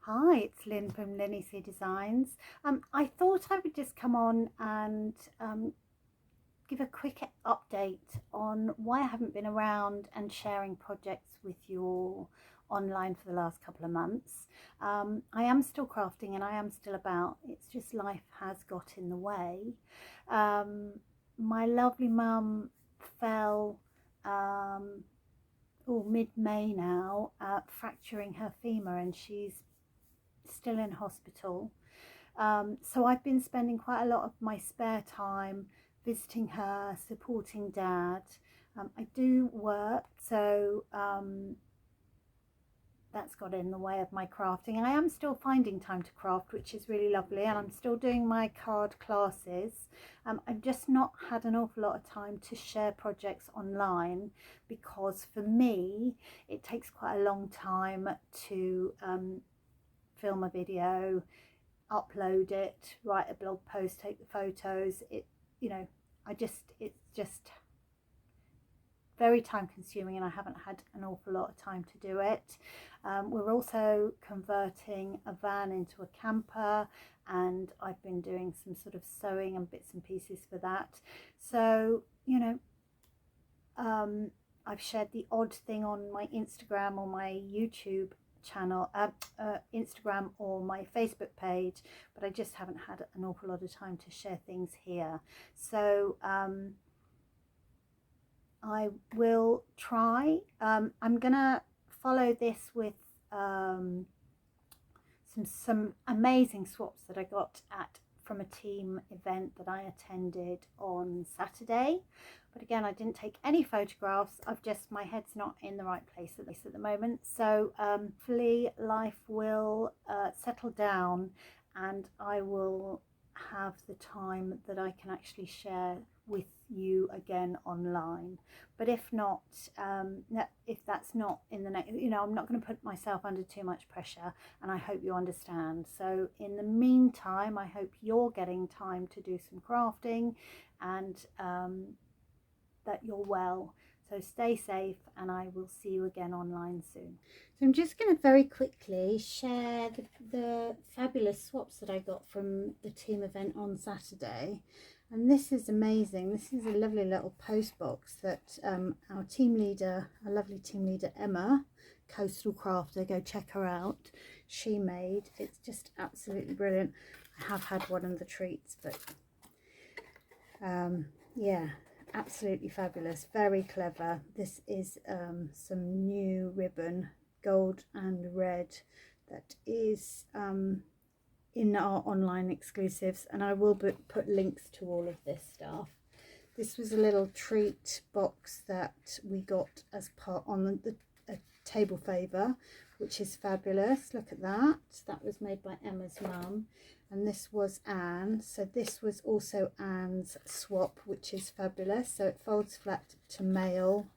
Hi, it's Lynn from LynnieCDesigns. I thought I would just come on and give a quick update on why I haven't been around and sharing projects with you all online for the last couple of months. I am still crafting and I am still about. It's just life has got in the way. Um, my lovely mum fell mid-May now, fracturing her femur, and she's still in hospital. So I've been spending quite a lot of my spare time visiting her, supporting Dad. I do work, so that's got in the way of my crafting. I am still finding time to craft, which is really lovely, and I'm still doing my card classes. I've just not had an awful lot of time to share projects online because for me it takes quite a long time to film a video, upload it, write a blog post, take the photos. It's just very time consuming and I haven't had an awful lot of time to do it. We're also converting a van into a camper and I've been doing some sort of sewing and bits and pieces for that. So, I've shared the odd thing on my Instagram or my YouTube channel, Instagram or my Facebook page, but I just haven't had an awful lot of time to share things here. So I will try. I'm gonna follow this with some amazing swaps that I got from a team event that I attended on Saturday. But again, I didn't take any photographs. My head's not in the right place at the moment. So hopefully life will settle down and I will have the time that I can actually share with you again online. But if not, if that's not in the next, I'm not going to put myself under too much pressure, and I hope you understand. So in the meantime, I hope you're getting time to do some crafting and that you're well. So stay safe and I will see you again online soon. So I'm just going to very quickly share the fabulous swaps that I got from the team event on Saturday. And this is amazing. This is a lovely little post box that our team leader, our lovely team leader Emma, Coastal Crafter, go check her out, she made. It's just absolutely brilliant. I have had one of the treats, but yeah, absolutely fabulous, very clever. This is some new ribbon, gold and red, that is in our online exclusives, and I will put links to all of this stuff. This was a little treat box that we got as part on the table favour, which is fabulous. Look at that. That was made by Emma's mum, and this was Anne. So this was also Anne's swap, which is fabulous. So it folds flat to mail,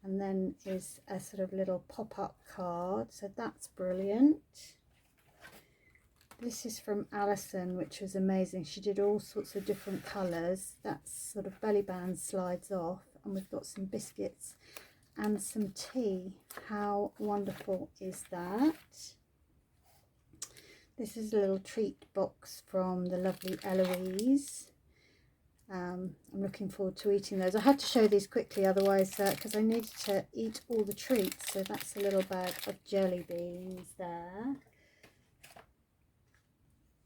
and then is a sort of little pop-up card. So that's brilliant. This is from Alison, which was amazing. She did all sorts of different colours. That sort of belly band slides off, and we've got some biscuits and some tea. How wonderful is that? This is a little treat box from the lovely Eloise. I'm looking forward to eating those. I had to show these quickly, otherwise, because I needed to eat all the treats. So that's a little bag of jelly beans there.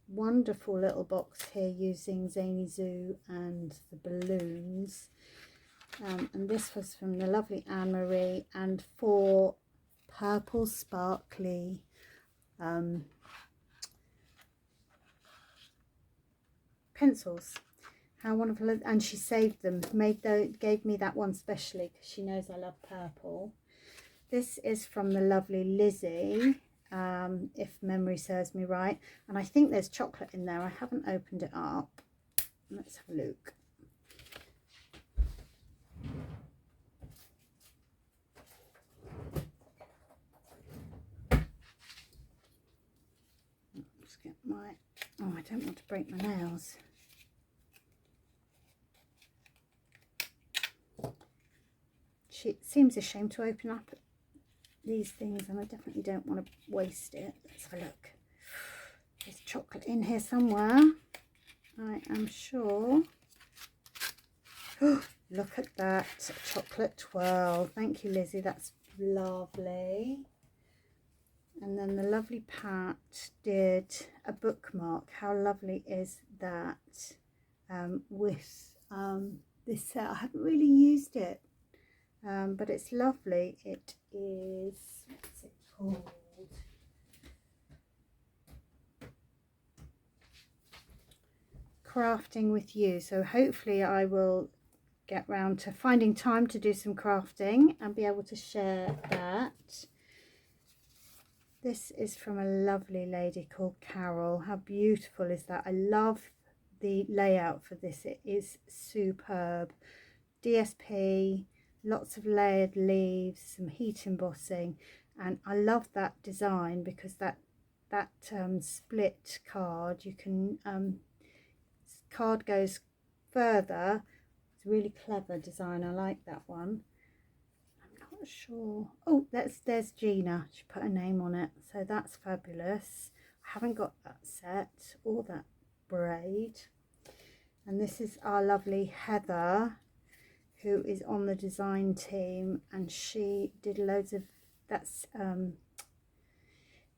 Wonderful little box here using Zany Zoo and the balloons. And this was from the lovely Anne-Marie, and 4 purple sparkly pencils. How wonderful. And she saved them, gave me that one specially because she knows I love purple. This is from the lovely Lizzie, if memory serves me right, and I think there's chocolate in there. I haven't opened it up. Let's have a look. Let's get my, I don't want to break my nails. It seems a shame to open up these things, and I definitely don't want to waste it. Let's have a look. There's chocolate in here somewhere, I am sure. Oh, look at that chocolate twirl. Thank you, Lizzie. That's lovely. And then the lovely Pat did a bookmark. How lovely is that? With this set. I haven't really used it, but it's lovely. It is, what's it called? Crafting with You. So hopefully I will get round to finding time to do some crafting and be able to share that. This is from a lovely lady called Carol. How beautiful is that? I love the layout for this. It is superb. DSP, lots of layered leaves, some heat embossing, and I love that design because that split card, you can card goes further. It's a really clever design. I like that one. I'm not sure. Oh, there's Gina. She put a name on it, so that's fabulous. I haven't got that set or that braid. And this is our lovely Heather, who is on the design team, and she did loads of, that's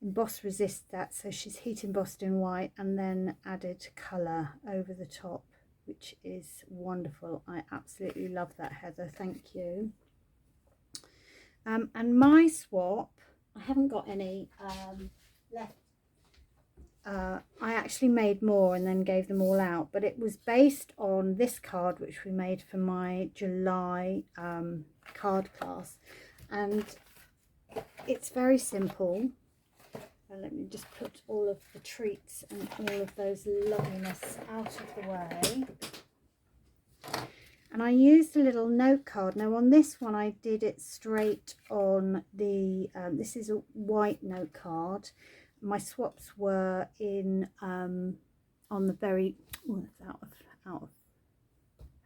emboss resist that, so she's heat embossed in white and then added colour over the top, which is wonderful. I absolutely love that, Heather. Thank you. And my swap, I haven't got any left. I actually made more and then gave them all out, but it was based on this card which we made for my July card class, and it's very simple. Let me just put all of the treats and all of those loveliness out of the way. And I used a little note card. Now on this one I did it straight on the, this is a white note card. My swaps were in on the very, oh, it's out of,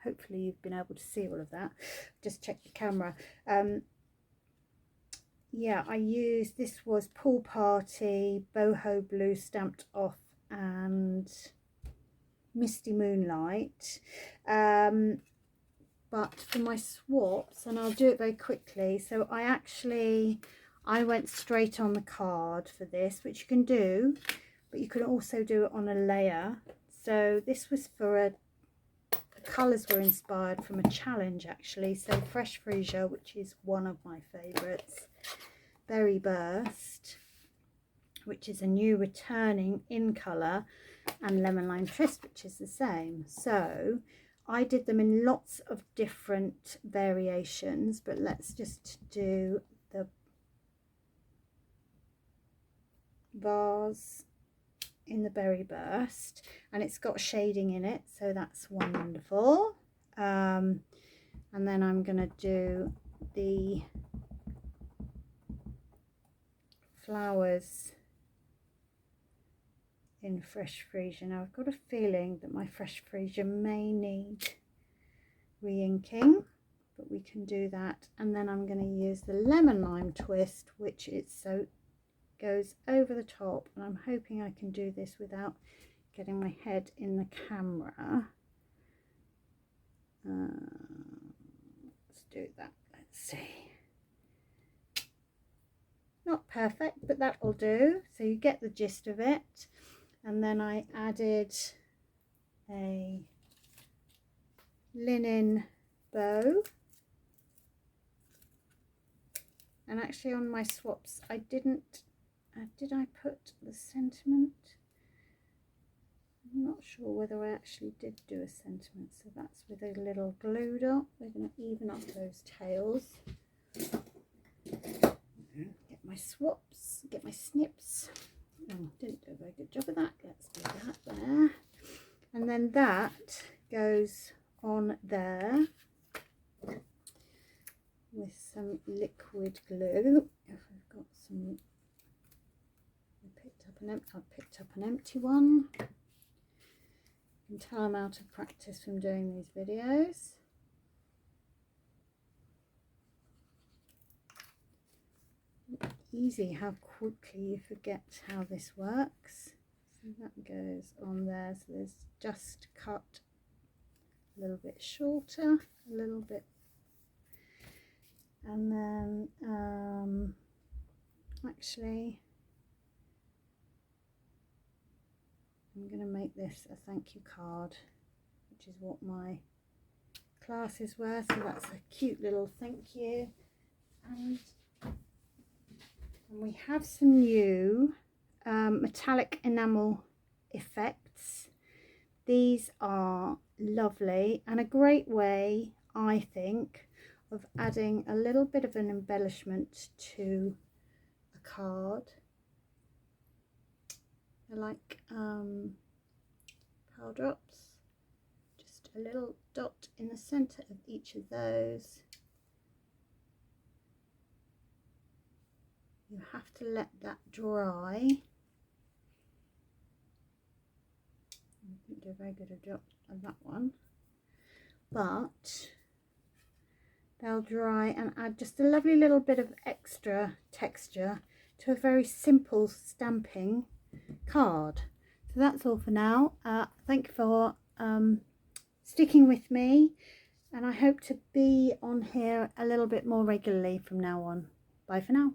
hopefully you've been able to see all of that. Just check the camera. Yeah, I used, this was Pool Party, Boho Blue stamped off, and Misty Moonlight. But for my swaps, and I'll do it very quickly, so I went straight on the card for this, which you can do, but you can also do it on a layer. So this was for the colours were inspired from a challenge actually. So Fresh Freesia, which is one of my favourites, Berry Burst, which is a new returning in colour, and Lemon Lime Twist, which is the same. So I did them in lots of different variations, but let's just do the vase in the Berry Burst, and it's got shading in it, so that's wonderful. And then I'm going to do the flowers in Fresh Freesia. Now I've got a feeling that my Fresh Freesia may need re-inking, but we can do that. And then I'm going to use the Lemon Lime Twist, which it's so goes over the top, and I'm hoping I can do this without getting my head in the camera. Let's do that. Let's see. Not perfect, but that will do. So you get the gist of it. And then I added a linen bow. And actually on my swaps, I didn't, did I put the sentiment? I'm not sure whether I actually did do a sentiment. So that's with a little glue dot. We're going to even up those tails. Get my swaps, get my snips. Oh, didn't do a very good job of that. Let's do that there. And then that goes on there with some liquid glue. If I've got some, I picked up an empty one. You can tell I'm out of practice from doing these videos. Easy how quickly you forget how this works. So that goes on there. So there's just cut a little bit shorter, a little bit, and then actually I'm going to make this a thank you card, which is what my classes were. So that's a cute little thank you. And we have some new metallic enamel effects. These are lovely and a great way, I think, of adding a little bit of an embellishment to a card. I like pearl drops, just a little dot in the center of each of those. You have to let that dry. I didn't do a very good job of that one, but they'll dry and add just a lovely little bit of extra texture to a very simple stamping card. So that's all for now. Thank you for sticking with me, and I hope to be on here a little bit more regularly from now on. Bye for now.